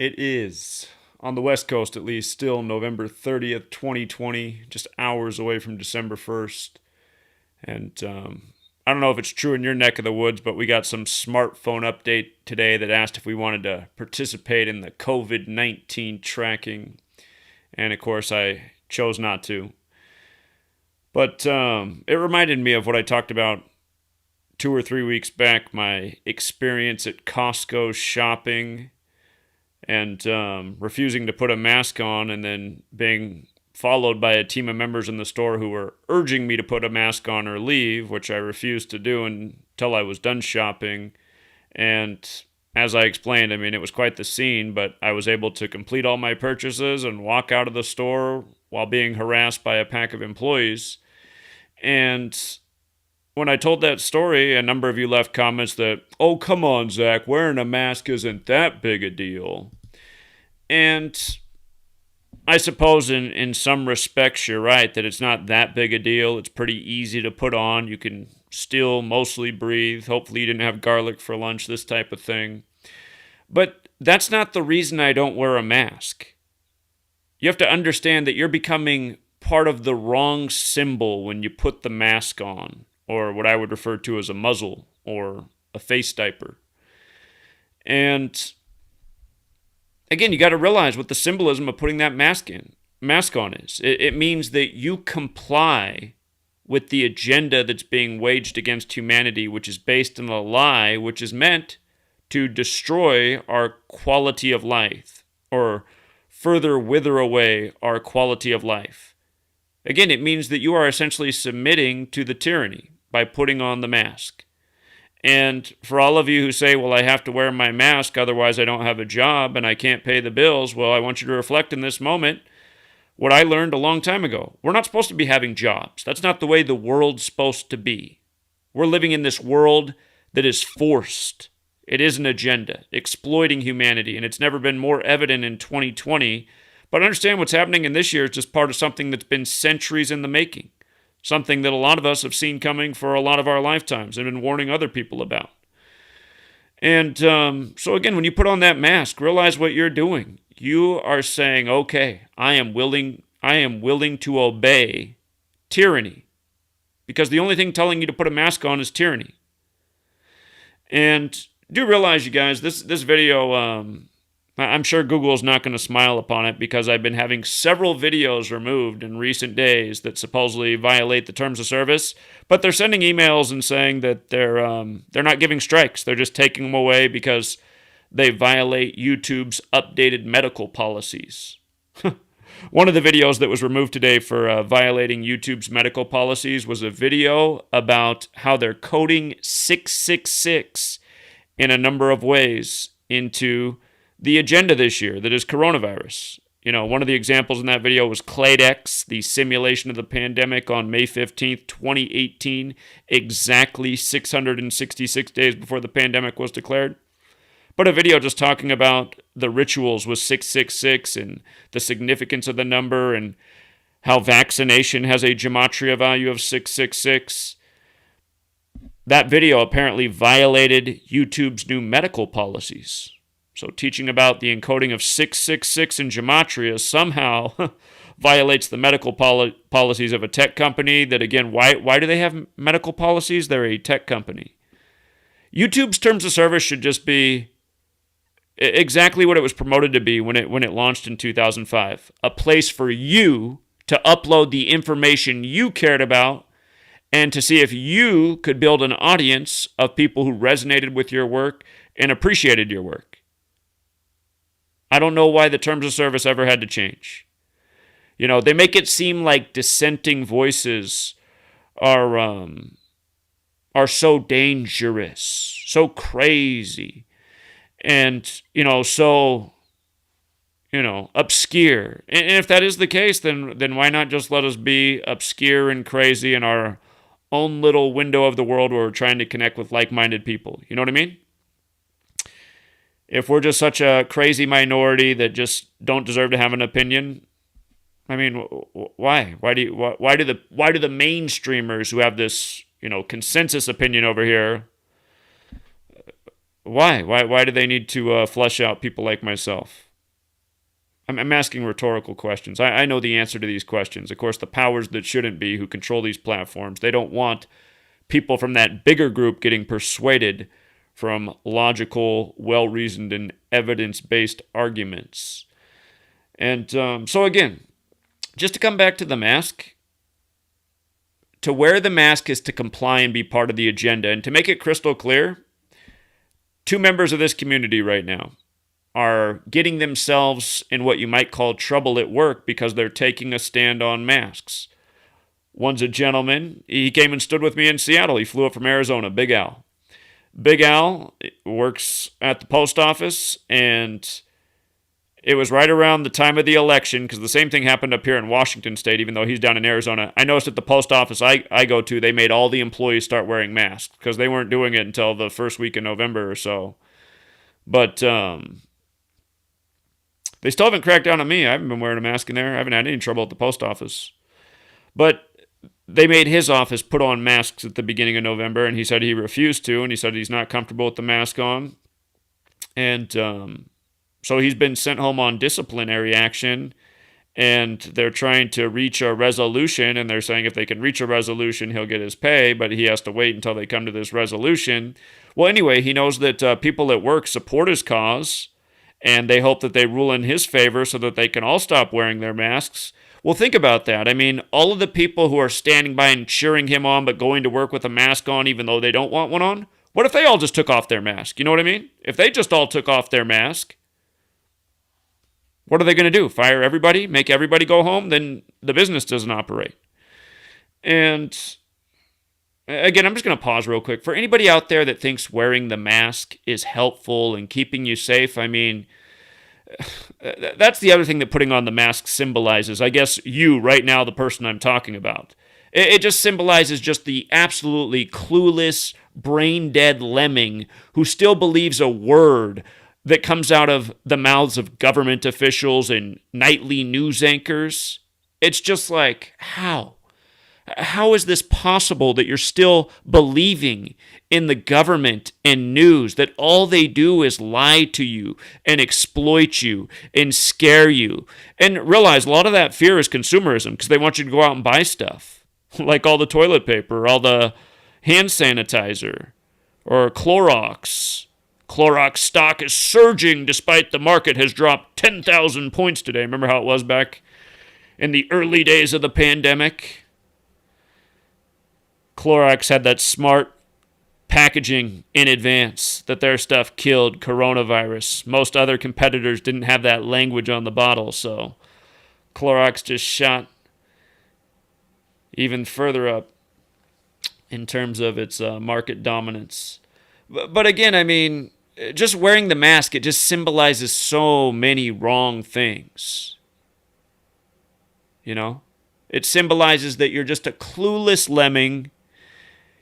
It is, on the West Coast at least, still November 30th, 2020, just hours away from December 1st. And I don't know if it's true in your neck of the woods, but we got some smartphone update today that asked if we wanted to participate in the COVID 19 tracking. And of course, I chose not to. But it reminded me of what I talked about 2 or 3 weeks back, my experience at Costco shopping and refusing to put a mask on, and then being followed by a team of members in the store who were urging me to put a mask on or leave, which I refused to do until I was done shopping. And as I explained, I mean, it was quite the scene, but I was able to complete all my purchases and walk out of the store while being harassed by a pack of employees. And when I told that story, a number of you left comments that, oh, come on, Zach, wearing a mask isn't that big a deal. And I suppose in some respects you're right that it's not that big a deal. It's pretty easy to put on. You can still mostly breathe. Hopefully you didn't have garlic for lunch, this type of thing. But that's not the reason I don't wear a mask. You have to understand that you're becoming part of the wrong symbol when you put the mask on, or what I would refer to as a muzzle or a face diaper. And again, you got to realize what the symbolism of putting that mask on is. It means that you comply with the agenda that's being waged against humanity, which is based on a lie, which is meant to destroy our quality of life, or further wither away our quality of life. Again, it means that you are essentially submitting to the tyranny by putting on the mask. And for all of you who say, well, I have to wear my mask, otherwise I don't have a job and I can't pay the bills, well, I want you to reflect in this moment what I learned a long time ago. We're not supposed to be having jobs. That's not the way the world's supposed to be. We're living in this world that is forced. It is an agenda, exploiting humanity, and it's never been more evident in 2020. But understand what's happening in this year is just part of something that's been centuries in the making. Something that a lot of us have seen coming for a lot of our lifetimes and been warning other people about. And so again, when you put on that mask, realize what you're doing. You are saying, okay, I am willing to obey tyranny. Because the only thing telling you to put a mask on is tyranny. And do realize, you guys, this video, I'm sure Google is not going to smile upon it, because I've been having several videos removed in recent days that supposedly violate the terms of service, but they're sending emails and saying that they're not giving strikes. They're just taking them away because they violate YouTube's updated medical policies. One of the videos that was removed today for violating YouTube's medical policies was a video about how they're coding 666 in a number of ways into the agenda this year that is coronavirus. You know, one of the examples in that video was Cladex, the simulation of the pandemic on May 15th, 2018, exactly 666 days before the pandemic was declared. But a video just talking about the rituals with 666 and the significance of the number, and how vaccination has a gematria value of 666. That video apparently violated YouTube's new medical policies. So teaching about the encoding of 666 in gematria somehow violates the medical policies of a tech company that, again, why do they have medical policies? They're a tech company. YouTube's terms of service should just be exactly what it was promoted to be when it launched in 2005. A place for you to upload the information you cared about, and to see if you could build an audience of people who resonated with your work and appreciated your work. I don't know why the terms of service ever had to change. You know, they make it seem like dissenting voices are so dangerous, so crazy, and, so, obscure. And if that is the case, then why not just let us be obscure and crazy in our own little window of the world where we're trying to connect with like-minded people? You know what I mean? If we're just such a crazy minority that just don't deserve to have an opinion, I mean, why? Why do the mainstreamers who have this, consensus opinion over here, why do they need to flesh out people like myself? I'm asking rhetorical questions. I know the answer to these questions. Of course, the powers that shouldn't be who control these platforms, they don't want people from that bigger group getting persuaded from logical, well-reasoned, and evidence-based arguments. And so again, just to come back to the mask, to wear the mask is to comply and be part of the agenda. And to make it crystal clear, 2 members of this community right now are getting themselves in what you might call trouble at work because they're taking a stand on masks. One's a gentleman. He came and stood with me in Seattle. He flew up from Arizona, Big Al. Big Al works at the post office, and it was right around the time of the election, because the same thing happened up here in Washington State, even though he's down in Arizona. I noticed at the post office I go to, they made all the employees start wearing masks, because they weren't doing it until the first week in November or so. But they still haven't cracked down on me. I haven't been wearing a mask in there. I haven't had any trouble at the post office. But they made his office put on masks at the beginning of November, and he said he refused to, and he said he's not comfortable with the mask on. And so he's been sent home on disciplinary action, and they're trying to reach a resolution, and they're saying if they can reach a resolution, he'll get his pay, but he has to wait until they come to this resolution. Well, anyway, he knows that people at work support his cause, and they hope that they rule in his favor so that they can all stop wearing their masks. Well, think about that. I mean, all of the people who are standing by and cheering him on but going to work with a mask on even though they don't want one on, what if they all just took off their mask? You know what I mean? If they just all took off their mask, what are they going to do? Fire everybody? Make everybody go home? Then the business doesn't operate. And again, I'm just going to pause real quick. For anybody out there that thinks wearing the mask is helpful and keeping you safe, I mean, that's the other thing that putting on the mask symbolizes. I guess you, right now, the person I'm talking about. It just symbolizes just the absolutely clueless, brain-dead lemming who still believes a word that comes out of the mouths of government officials and nightly news anchors. It's just like, how? How is this possible that you're still believing in the government and news, that all they do is lie to you and exploit you and scare you? And realize a lot of that fear is consumerism, because they want you to go out and buy stuff, like all the toilet paper, all the hand sanitizer, or Clorox. Clorox stock is surging despite the market has dropped 10,000 points today. Remember how it was back in the early days of the pandemic? Clorox had that smart packaging in advance that their stuff killed coronavirus. Most other competitors didn't have that language on the bottle, so Clorox just shot even further up in terms of its market dominance. But again, I mean, just wearing the mask, it just symbolizes so many wrong things. You know? It symbolizes that you're just a clueless lemming.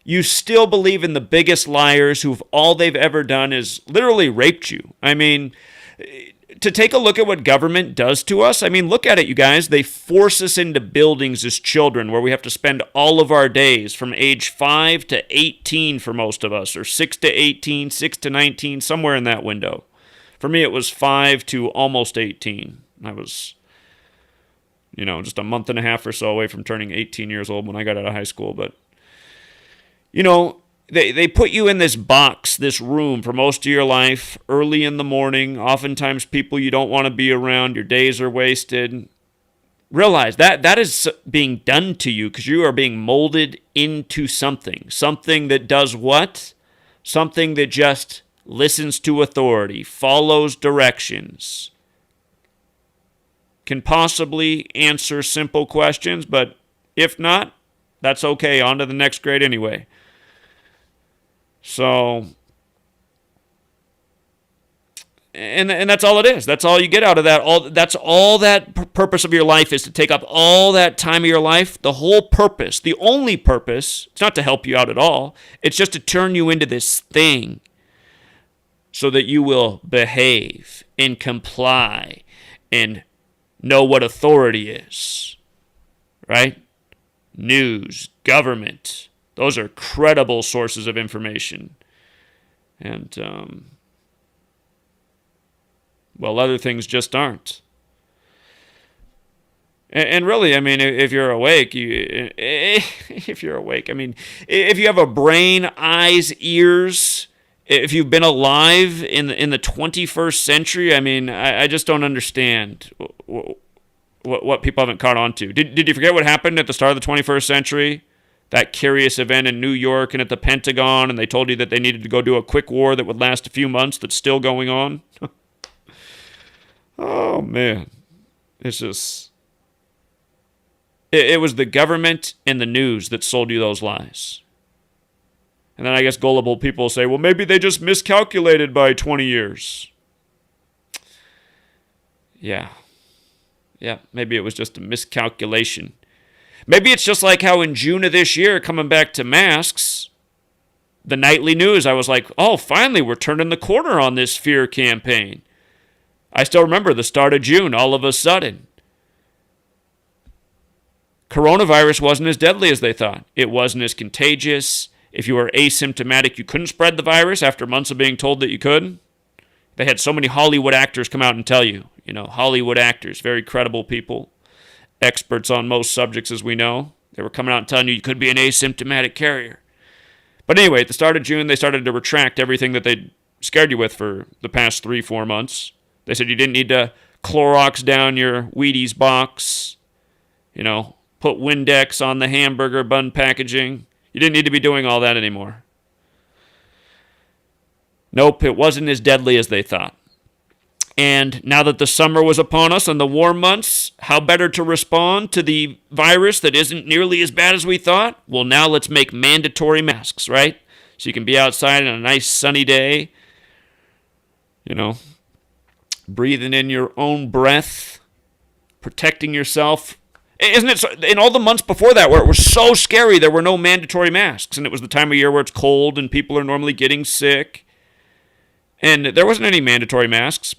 You still believe in the biggest liars who've all they've ever done is literally raped you. I mean, to take a look at what government does to us, I mean, look at it, you guys. They force us into buildings as children where we have to spend all of our days from age 5 to 18 for most of us, or 6 to 18, 6 to 19, somewhere in that window. For me, it was 5 to almost 18. I was, just a month and a half or so away from turning 18 years old when I got out of high school, but they put you in this box, this room for most of your life, early in the morning, oftentimes people you don't want to be around, your days are wasted. Realize that is being done to you because you are being molded into something that does what? Something that just listens to authority, follows directions, can possibly answer simple questions, but if not, that's okay, on to the next grade anyway. So, and that's all it is. That's all you get out of that. That's all that purpose of your life is, to take up all that time of your life. The whole purpose, the only purpose, it's not to help you out at all. It's just to turn you into this thing so that you will behave and comply and know what authority is, right? News, government. Those are credible sources of information. And, other things just aren't. And really, I mean, if you're awake, if you're awake, I mean, if you have a brain, eyes, ears, if you've been alive in the 21st century, I mean, I just don't understand what people haven't caught on to. Did you forget what happened at the start of the 21st century? That curious event in New York and at the Pentagon, and they told you that they needed to go do a quick war that would last a few months that's still going on? Oh, man. It's just... It was the government and the news that sold you those lies. And then I guess gullible people say, well, maybe they just miscalculated by 20 years. Yeah. Yeah, maybe it was just a miscalculation. Maybe it's just like how in June of this year, coming back to masks, the nightly news, I was like, oh, finally, we're turning the corner on this fear campaign. I still remember the start of June, all of a sudden. Coronavirus wasn't as deadly as they thought. It wasn't as contagious. If you were asymptomatic, you couldn't spread the virus after months of being told that you could. They had so many Hollywood actors come out and tell you, Hollywood actors, very credible people, experts on most subjects as we know. They were coming out and telling you could be an asymptomatic carrier. But anyway, at the start of June, they started to retract everything that they'd scared you with for the past 3-4 months. They said you didn't need to Clorox down your Wheaties box, put Windex on the hamburger bun packaging. You didn't need to be doing all that anymore. Nope, it wasn't as deadly as they thought. And now that the summer was upon us and the warm months, how better to respond to the virus that isn't nearly as bad as we thought? Well, now let's make mandatory masks, right? So you can be outside on a nice sunny day, breathing in your own breath, protecting yourself. Isn't it so, in all the months before that where it was so scary, there were no mandatory masks, and it was the time of year where it's cold and people are normally getting sick, and there wasn't any mandatory masks,